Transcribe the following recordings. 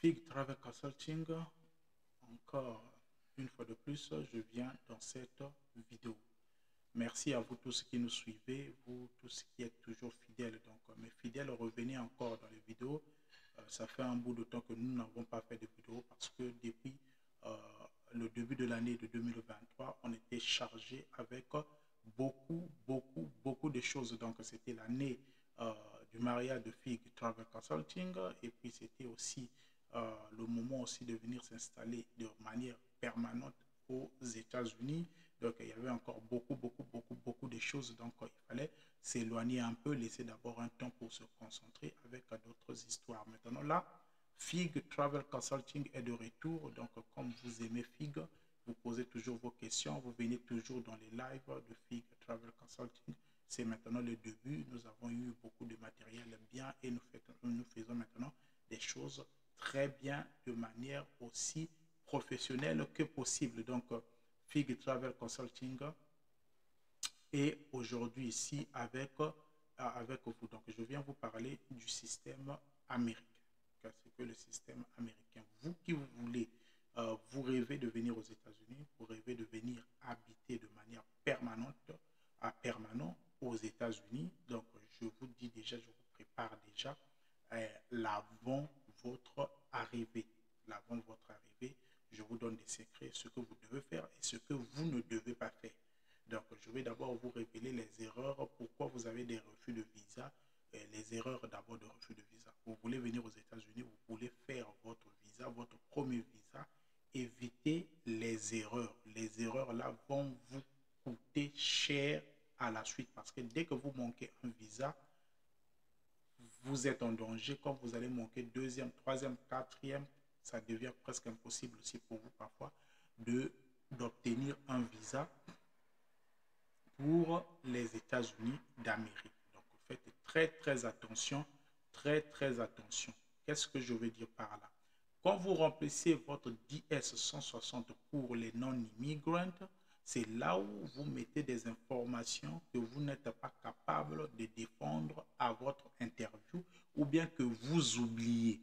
Fig Travel Consulting, encore une fois de plus, je viens dans cette vidéo. Merci à vous tous qui nous suivez, vous tous qui êtes toujours fidèles. Donc, mes fidèles, revenez encore dans les vidéos. Ça fait un bout de temps que nous n'avons pas fait de vidéos parce que depuis euh, le début de l'année de 2023, on était chargé avec beaucoup de choses. Donc, c'était l'année du mariage de Fig Travel Consulting et puis c'était aussi le moment aussi de venir s'installer de manière permanente aux États-Unis. Donc, il y avait encore beaucoup de choses. Donc, il fallait s'éloigner un peu, laisser d'abord un temps pour se concentrer avec d'autres histoires. Maintenant, là, Fig Travel Consulting est de retour. Donc, comme vous aimez Fig, vous posez toujours vos questions. Vous venez toujours dans les lives de Fig Travel Consulting. C'est maintenant le début. Nous avons eu beaucoup de matériel bien et nous faisons maintenant des choses très bien de manière aussi professionnelle que possible. Donc, Fig Travel Consulting est aujourd'hui ici avec vous. Donc, je viens vous parler du système américain. C'est que le système américain, vous qui vous voulez, vous rêvez de venir aux États-Unis, vous rêvez de venir habiter de manière permanent aux États-Unis. Donc, je vous dis déjà, je vous prépare déjà l'avant votre arrivée. L'avant votre arrivée, je vous donne des secrets, ce que vous devez faire et ce que vous ne devez pas faire. Donc, je vais d'abord vous révéler les erreurs, pourquoi vous avez des refus de visa, les erreurs d'abord de refus de visa. Vous voulez venir aux États-Unis, vous voulez faire votre visa, votre premier visa, évitez les erreurs. Les erreurs là vont vous coûter cher à la suite parce que dès que vous manquez un visa, vous êtes en danger. Quand vous allez manquer deuxième, troisième, quatrième, ça devient presque impossible aussi pour vous parfois d'obtenir un visa pour les États-Unis d'Amérique. Donc, faites très attention, très attention. Qu'est-ce que je veux dire par là? Quand vous remplissez votre DS-160 pour les non-immigrants, c'est là où vous mettez des informations que vous n'êtes pas capable de défendre à votre interview ou bien que vous oubliez.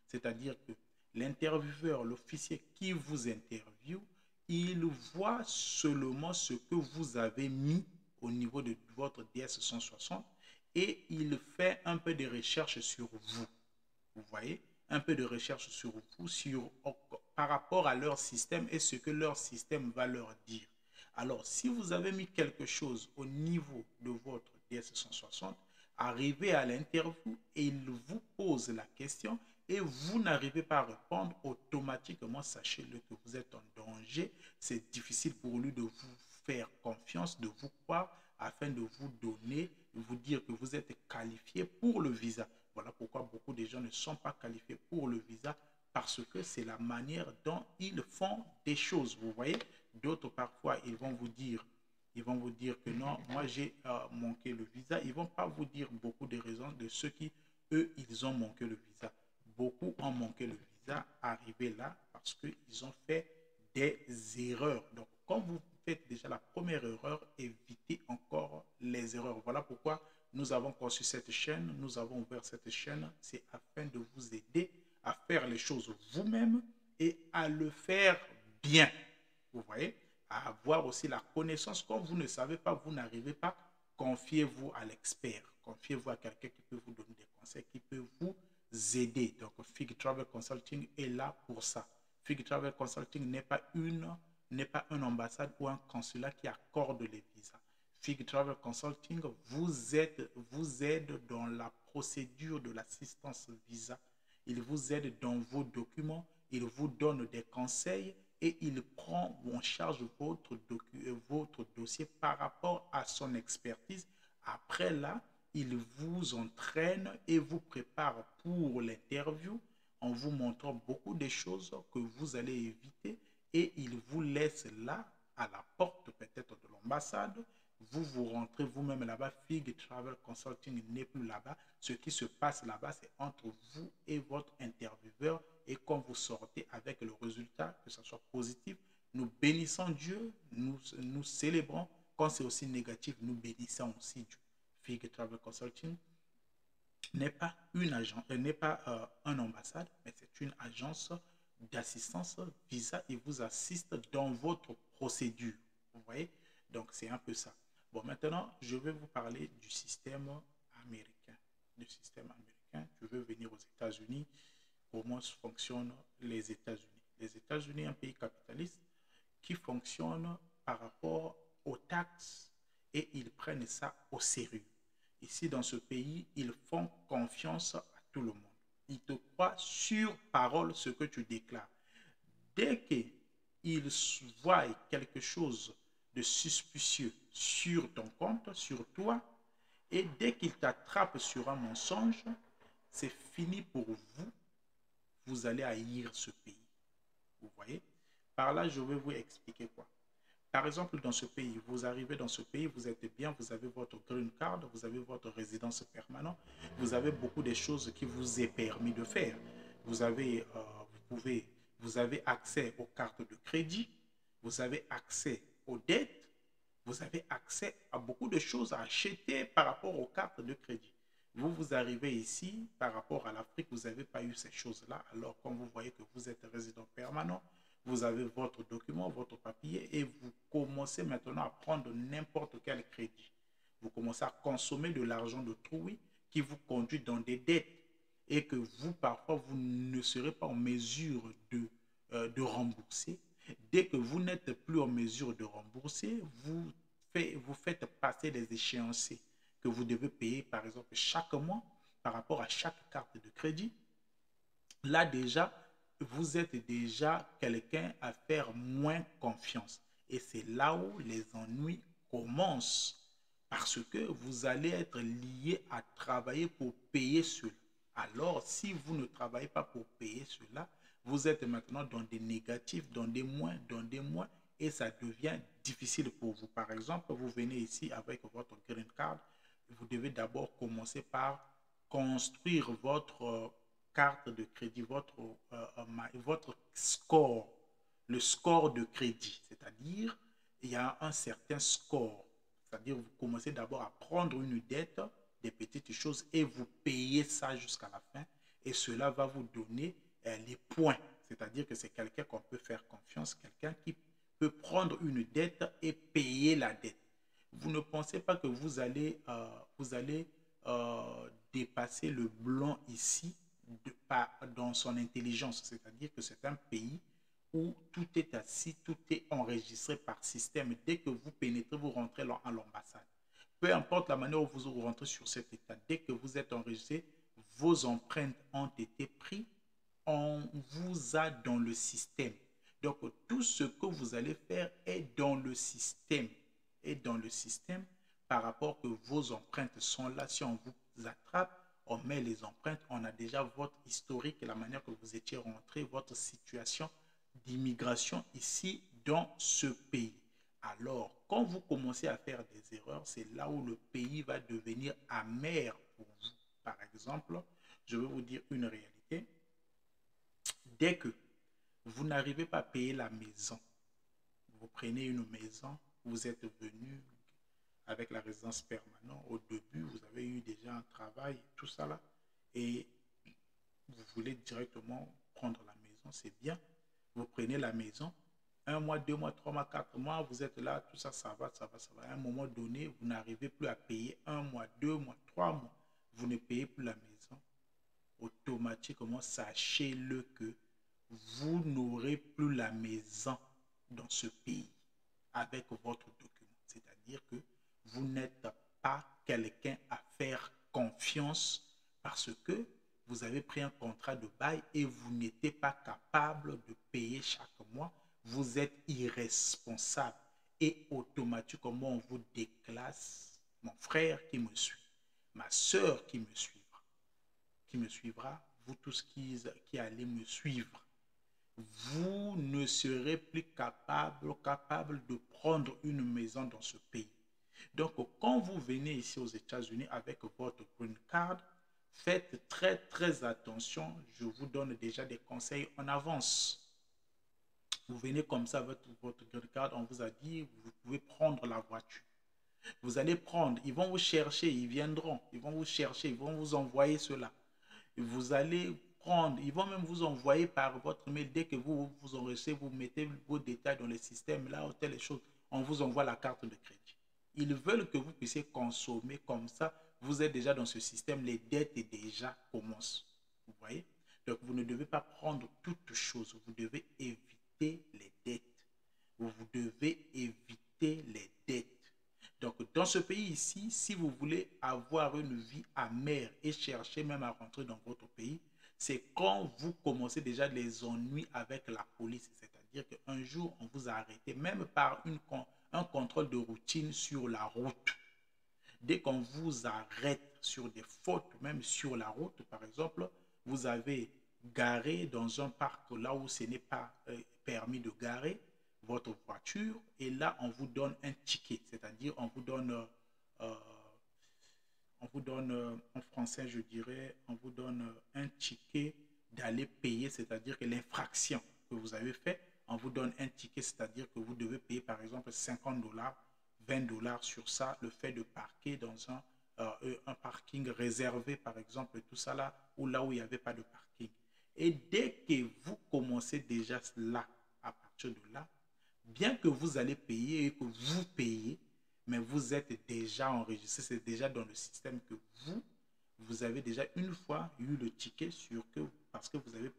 C'est-à-dire que l'intervieweur, l'officier qui vous interviewe, il voit seulement ce que vous avez mis au niveau de votre DS-160 et il fait un peu de recherche sur vous. Vous voyez, un peu de recherche sur vous, par rapport à leur système et ce que leur système va leur dire. Alors, si vous avez mis quelque chose au niveau de votre DS-160, arrivez à l'interview et il vous pose la question et vous n'arrivez pas à répondre, automatiquement, sachez-le que vous êtes en danger. C'est difficile pour lui de vous faire confiance, de vous croire, afin de vous donner, de vous dire que vous êtes qualifié pour le visa. Voilà pourquoi beaucoup de gens ne sont pas qualifiés pour le visa parce que c'est la manière dont ils font des choses. Vous voyez, d'autres parfois, ils vont vous dire que non, moi j'ai manqué le visa. Ils ne vont pas vous dire beaucoup de raisons de ceux qui, eux, ils ont manqué le visa. Beaucoup ont manqué le visa, arrivé là parce qu'ils ont fait des erreurs. Donc, quand vous faites déjà la première erreur, évitez encore les erreurs. Voilà pourquoi nous avons conçu cette chaîne, nous avons ouvert cette chaîne, c'est afin de vous aider à faire les choses vous-même et à le faire bien. Vous voyez, à avoir aussi la connaissance. Quand vous ne savez pas, vous n'arrivez pas, confiez-vous à l'expert. Confiez-vous à quelqu'un qui peut vous donner des conseils, qui peut vous aider. Donc, Fig Travel Consulting est là pour ça. Fig Travel Consulting n'est pas une ambassade ou un consulat qui accorde les visas. Fig Travel Consulting vous aide dans la procédure de l'assistance visa. Il vous aide dans vos documents, il vous donne des conseils et il prend en charge votre dossier par rapport à son expertise. Après là, il vous entraîne et vous prépare pour l'interview en vous montrant beaucoup de choses que vous allez éviter et il vous laisse là à la porte peut-être de l'ambassade. Vous rentrez vous-même là-bas. Fig Travel Consulting n'est plus là-bas. Ce qui se passe là-bas, c'est entre vous et votre intervieweur. Et quand vous sortez avec le résultat, que ce soit positif, nous bénissons Dieu, nous célébrons. Quand c'est aussi négatif, nous bénissons aussi Dieu. Fig Travel Consulting n'est pas une agence, n'est pas une ambassade, mais c'est une agence d'assistance visa et vous assiste dans votre procédure. Vous voyez? Donc, c'est un peu ça. Bon, maintenant, je vais vous parler du système américain. Du système américain, je veux venir aux États-Unis. Comment fonctionnent les États-Unis? Les États-Unis, un pays capitaliste qui fonctionne par rapport aux taxes et ils prennent ça au sérieux. Ici, dans ce pays, ils font confiance à tout le monde. Ils te croient sur parole ce que tu déclares. Dès qu'ils voient quelque chose de suspicieux sur ton compte, sur toi, et dès qu'ils t'attrapent sur un mensonge, c'est fini pour vous. Vous allez haïr ce pays. Vous voyez? Par là, je vais vous expliquer quoi. Par exemple, dans ce pays, vous arrivez dans ce pays, vous êtes bien, vous avez votre green card, vous avez votre résidence permanente, vous avez beaucoup de choses qui vous est permis de faire. Vous avez, vous avez accès aux cartes de crédit, vous avez accès aux dettes, vous avez accès à beaucoup de choses à acheter par rapport aux cartes de crédit. Vous, vous arrivez ici, par rapport à l'Afrique, vous n'avez pas eu ces choses-là. Alors, quand vous voyez que vous êtes résident permanent, vous avez votre document, votre papier, et vous commencez maintenant à prendre n'importe quel crédit. Vous commencez à consommer de l'argent d'autrui qui vous conduit dans des dettes et que vous, parfois, vous ne serez pas en mesure de rembourser. Dès que vous n'êtes plus en mesure de rembourser, vous faites passer les échéanciers que vous devez payer, par exemple, chaque mois par rapport à chaque carte de crédit. Là, déjà, vous êtes déjà quelqu'un à faire moins confiance. Et c'est là où les ennuis commencent. Parce que vous allez être lié à travailler pour payer cela. Alors, si vous ne travaillez pas pour payer cela, vous êtes maintenant dans des négatifs, dans des moins, et ça devient difficile pour vous. Par exemple, vous venez ici avec votre green card, vous devez d'abord commencer par construire votre carte de crédit, votre score, le score de crédit. C'est-à-dire, il y a un certain score. C'est-à-dire, vous commencez d'abord à prendre une dette, des petites choses, et vous payez ça jusqu'à la fin. Et cela va vous donner les points. C'est-à-dire que c'est quelqu'un qu'on peut faire confiance, quelqu'un qui peut prendre une dette et payer la dette. Vous ne pensez pas que vous allez dépasser le blanc ici dans son intelligence. C'est-à-dire que c'est un pays où tout est assis, tout est enregistré par système. Dès que vous pénétrez, vous rentrez à l'ambassade. Peu importe la manière où vous rentrez sur cet état, dès que vous êtes enregistré, vos empreintes ont été prises, on vous a dans le système. Donc, tout ce que vous allez faire est dans le système. Et dans le système, par rapport que vos empreintes sont là, si on vous attrape, on met les empreintes, on a déjà votre historique et la manière que vous étiez rentré, votre situation d'immigration ici dans ce pays. Alors, quand vous commencez à faire des erreurs, c'est là où le pays va devenir amer pour vous. Par exemple, je vais vous dire une réalité. Dès que vous n'arrivez pas à payer la maison, vous prenez une maison, vous êtes venu avec la résidence permanente. Au début, vous avez eu déjà un travail, tout ça là, et vous voulez directement prendre la maison, c'est bien. Vous prenez la maison, un mois, 2 mois, 3 mois, 4 mois, vous êtes là, tout ça, ça va, ça va, ça va. À un moment donné, vous n'arrivez plus à payer 1 mois, 2 mois, 3 mois. Vous ne payez plus la maison. Automatiquement, sachez-le que vous n'aurez plus la maison dans ce pays avec votre document. C'est-à-dire que vous n'êtes pas quelqu'un à faire confiance parce que vous avez pris un contrat de bail et vous n'étiez pas capable de payer chaque mois. Vous êtes irresponsable et automatiquement on vous déclasse. Mon frère qui me suit, ma soeur qui me suivra, vous tous qui allez me suivre, vous ne serez plus capable de prendre une maison dans ce pays. Donc, quand vous venez ici aux États-Unis avec votre green card, faites très, très attention. Je vous donne déjà des conseils en avance. Vous venez comme ça avec votre green card, on vous a dit, vous pouvez prendre la voiture. Vous allez prendre, ils vont vous chercher, ils viendront, ils vont vous chercher, ils vont vous envoyer cela. Vous allez prendre, ils vont même vous envoyer par votre mail, dès que vous enregistrez, vous mettez vos détails dans le système, là, telle chose, on vous envoie la carte de crédit. Ils veulent que vous puissiez consommer comme ça, vous êtes déjà dans ce système, les dettes déjà commencent. Vous voyez? Donc, vous ne devez pas prendre toutes choses, vous devez éviter les dettes. Vous devez éviter les dettes. Donc, dans ce pays ici, si vous voulez avoir une vie amère et chercher même à rentrer dans votre pays, c'est quand vous commencez déjà les ennuis avec la police. C'est-à-dire qu'un jour, on vous a arrêté, même par un contrôle de routine sur la route. Dès qu'on vous arrête sur des fautes, même sur la route, par exemple, vous avez garé dans un parc là où ce n'est pas permis de garer votre voiture, et là on vous donne un ticket, c'est-à-dire euh, on vous donne en français je dirais, on vous donne un ticket d'aller payer, c'est-à-dire que l'infraction que vous avez fait, on vous donne un ticket, c'est-à-dire que vous devez payer par exemple 50 $, 20 $ sur ça, le fait de parquer dans un parking réservé par exemple, tout ça là, ou là où il n'y avait pas de parking. Et dès que vous commencez déjà là, à partir de là, bien que vous allez payer et que vous payez, mais vous êtes déjà enregistré, c'est déjà dans le système que vous avez déjà une fois eu le ticket sur que, parce que vous avez,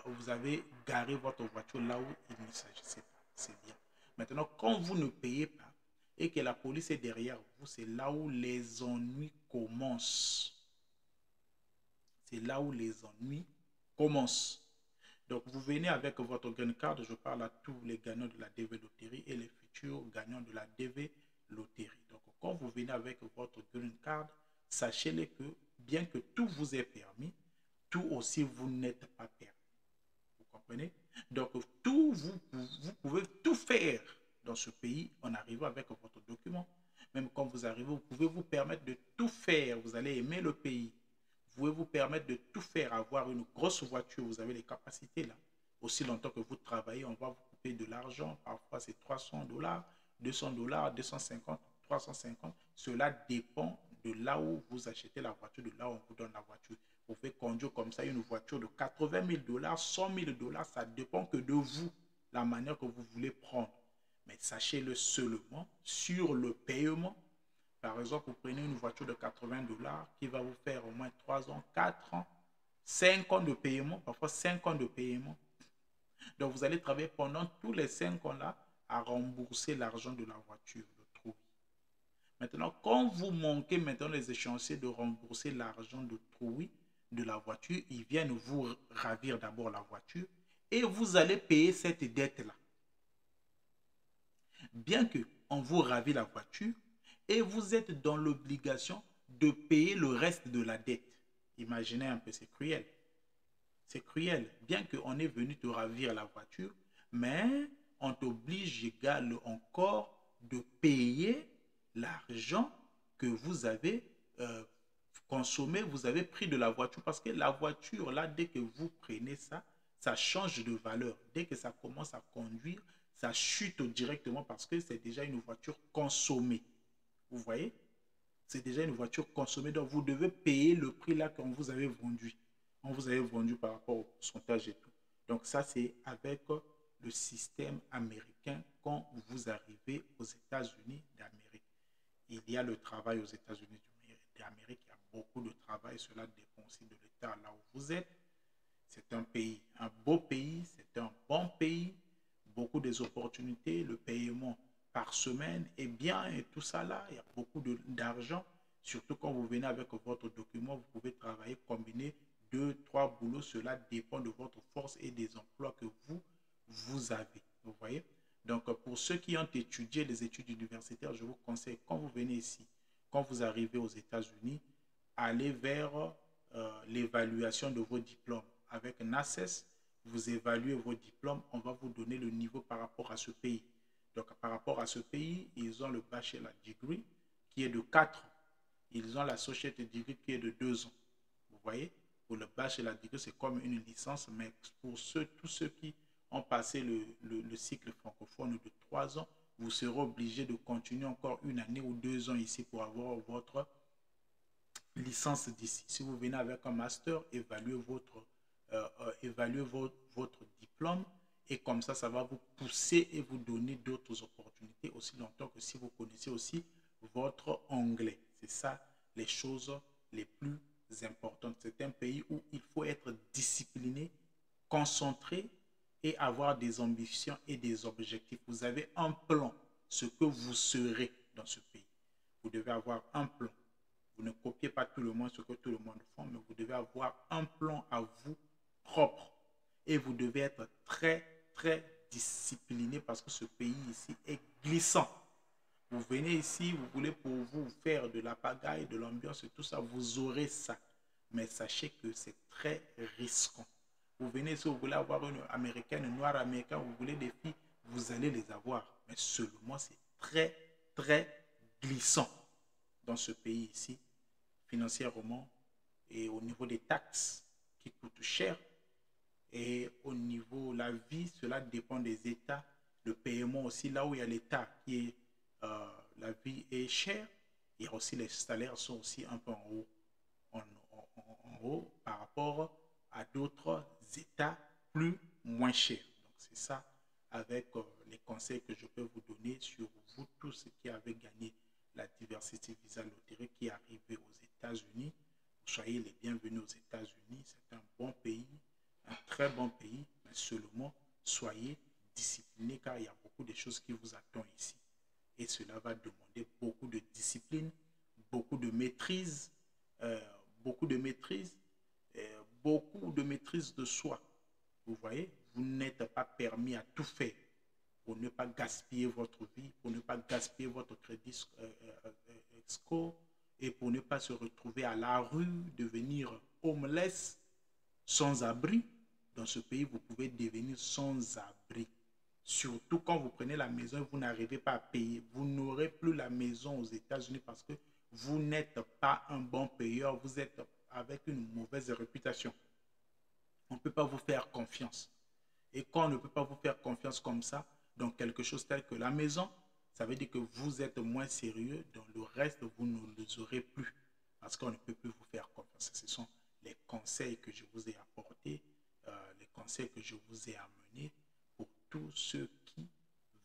vous avez garé votre voiture là où il ne s'agissait pas. C'est bien. Maintenant, quand vous ne payez pas et que la police est derrière vous, c'est là où les ennuis commencent. C'est là où les ennuis commencent. Donc, vous venez avec votre green card. Je parle à tous les gagnants de la DV Loterie et les futurs gagnants de la DV Loterie. Donc, quand vous venez avec votre green card, sachez-le que bien que tout vous est permis, tout aussi vous n'êtes pas permis. Vous comprenez? Donc, vous pouvez tout faire dans ce pays en arrivant avec votre document. Même quand vous arrivez, vous pouvez vous permettre de tout faire. Vous allez aimer le pays. Vous pouvez vous permettre de tout faire, avoir une grosse voiture, vous avez les capacités là. Aussi longtemps que vous travaillez, on va vous couper de l'argent. Parfois, c'est 300 $, 200 $, 250, 350. Cela dépend de là où vous achetez la voiture, de là où on vous donne la voiture. Vous pouvez conduire comme ça une voiture de 80 000 $, 100 000 $. Ça dépend que de vous, la manière que vous voulez prendre. Mais sachez-le seulement sur le paiement. Par exemple, vous prenez une voiture de 80 $ qui va vous faire au moins 3 ans, 4 ans, 5 ans de paiement, parfois 5 ans de paiement. Donc, vous allez travailler pendant tous les 5 ans-là à rembourser l'argent de la voiture, le trou. Maintenant, quand vous manquez maintenant les échéanciers de rembourser l'argent de trou de la voiture, ils viennent vous ravir d'abord la voiture et vous allez payer cette dette-là. Bien qu'on vous ravit la voiture, et vous êtes dans l'obligation de payer le reste de la dette. Imaginez un peu, c'est cruel. C'est cruel. Bien qu'on est venu te ravir la voiture, mais on t'oblige encore de payer l'argent que vous avez consommé, vous avez pris de la voiture. Parce que la voiture, là, dès que vous prenez ça, ça change de valeur. Dès que ça commence à conduire, ça chute directement parce que c'est déjà une voiture consommée. Vous voyez? C'est déjà une voiture consommée, donc vous devez payer le prix là qu'on vous avait vendu. On vous avait vendu par rapport au pourcentage et tout. Donc ça, c'est avec le système américain quand vous arrivez aux États-Unis d'Amérique. Il y a le travail aux États-Unis d'Amérique, il y a beaucoup de travail, cela dépend aussi de l'État là où vous êtes. C'est un pays, un beau pays, c'est un bon pays, beaucoup des opportunités, le paiement par semaine est bien et tout ça là, il y a beaucoup d'argent. Surtout quand vous venez avec votre document, vous pouvez travailler, combiner 2, 3 boulots. Cela dépend de votre force et des emplois que vous avez. Vous voyez? Donc, pour ceux qui ont étudié les études universitaires, je vous conseille, quand vous venez ici, quand vous arrivez aux États-Unis, allez vers l'évaluation de vos diplômes. Avec NACES, vous évaluez vos diplômes, on va vous donner le niveau par rapport à ce pays. Donc, par rapport à ce pays, ils ont le Bachelor Degree qui est de 4 ans. Ils ont l'Associate Degree qui est de 2 ans. Vous voyez? Pour le Bachelor Degree, c'est comme une licence, mais pour tous ceux qui ont passé le cycle francophone de 3 ans, vous serez obligé de continuer encore 1 année ou 2 ans ici pour avoir votre licence d'ici. Si vous venez avec un master, évaluez votre diplôme et comme ça va vous pousser et vous donner d'autres opportunités aussi longtemps que si vous connaissez aussi votre anglais. C'est ça les choses les plus importantes. C'est un pays où il faut être discipliné, concentré et avoir des ambitions et des objectifs. Vous avez un plan, ce que vous serez dans ce pays. Vous devez avoir un plan. Vous ne copiez pas tout le monde ce que tout le monde fait, mais vous devez avoir un plan à vous propre. Et vous devez être très, très discipliné parce que ce pays ici est glissant. Vous venez ici, vous voulez pour vous faire de la pagaille, de l'ambiance et tout ça, vous aurez ça. Mais sachez que c'est très risquant. Vous venez ici, vous voulez avoir une américaine, une noire américaine, vous voulez des filles, vous allez les avoir. Mais seulement, c'est très, très glissant dans ce pays ici, financièrement et au niveau des taxes qui coûtent cher. Et au niveau de la vie, cela dépend des États. Le paiement aussi, là où il y a l'État qui est, la vie est chère, il y a aussi les salaires sont aussi un peu en haut, en haut par rapport à d'autres États moins chers. Donc c'est ça avec les conseils que je peux vous donner sur vous tous qui avez gagné la diversité visa loterie qui est arrivée aux États-Unis. Soyez les bienvenus aux États-Unis. C'est un bon pays, un très bon pays, mais seulement soyez disciplinés car il y a beaucoup de choses qui vous attendent ici. Et cela va demander beaucoup de discipline, beaucoup de maîtrise, beaucoup de maîtrise, beaucoup de maîtrise de soi. Vous voyez, vous n'êtes pas permis à tout faire pour ne pas gaspiller votre vie, pour ne pas gaspiller votre crédit score et pour ne pas se retrouver à la rue, devenir homeless, sans abri. Dans ce pays, vous pouvez devenir sans abri. Surtout quand vous prenez la maison et vous n'arrivez pas à payer. Vous n'aurez plus la maison aux États-Unis parce que vous n'êtes pas un bon payeur. Vous êtes avec une mauvaise réputation. On ne peut pas vous faire confiance. Et quand on ne peut pas vous faire confiance comme ça, dans quelque chose tel que la maison, ça veut dire que vous êtes moins sérieux. Dans le reste, vous ne les aurez plus. Parce qu'on ne peut plus vous faire confiance. Ce sont les conseils que je vous ai apportés, les conseils que je vous ai amenés pour tous ceux qui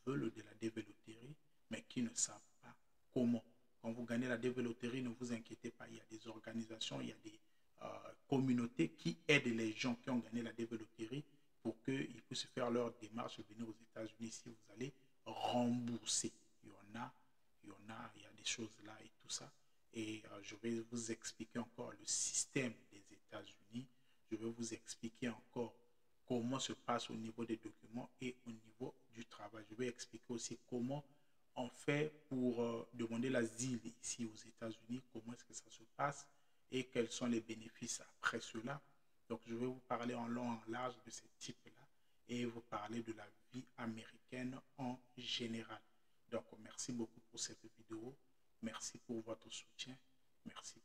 veulent de la développerie, mais qui ne savent pas comment. Quand vous gagnez la développerie, ne vous inquiétez pas. Il y a des organisations, il y a des communautés qui aident les gens qui ont gagné la développerie pour qu'ils puissent faire leur démarche et venir aux États-Unis. Si vous allez rembourser, il y a des choses là et tout ça. Et je vais vous expliquer encore le système des États-Unis. Je vais vous expliquer encore comment se passe au niveau des documents et au niveau du travail. Je vais expliquer aussi comment on fait pour demander l'asile ici aux États-Unis, comment est-ce que ça se passe et quels sont les bénéfices après cela. Donc, je vais vous parler en long et en large de ces types-là et vous parler de la vie américaine en général. Donc, merci beaucoup pour cette vidéo. Merci pour votre soutien. Merci.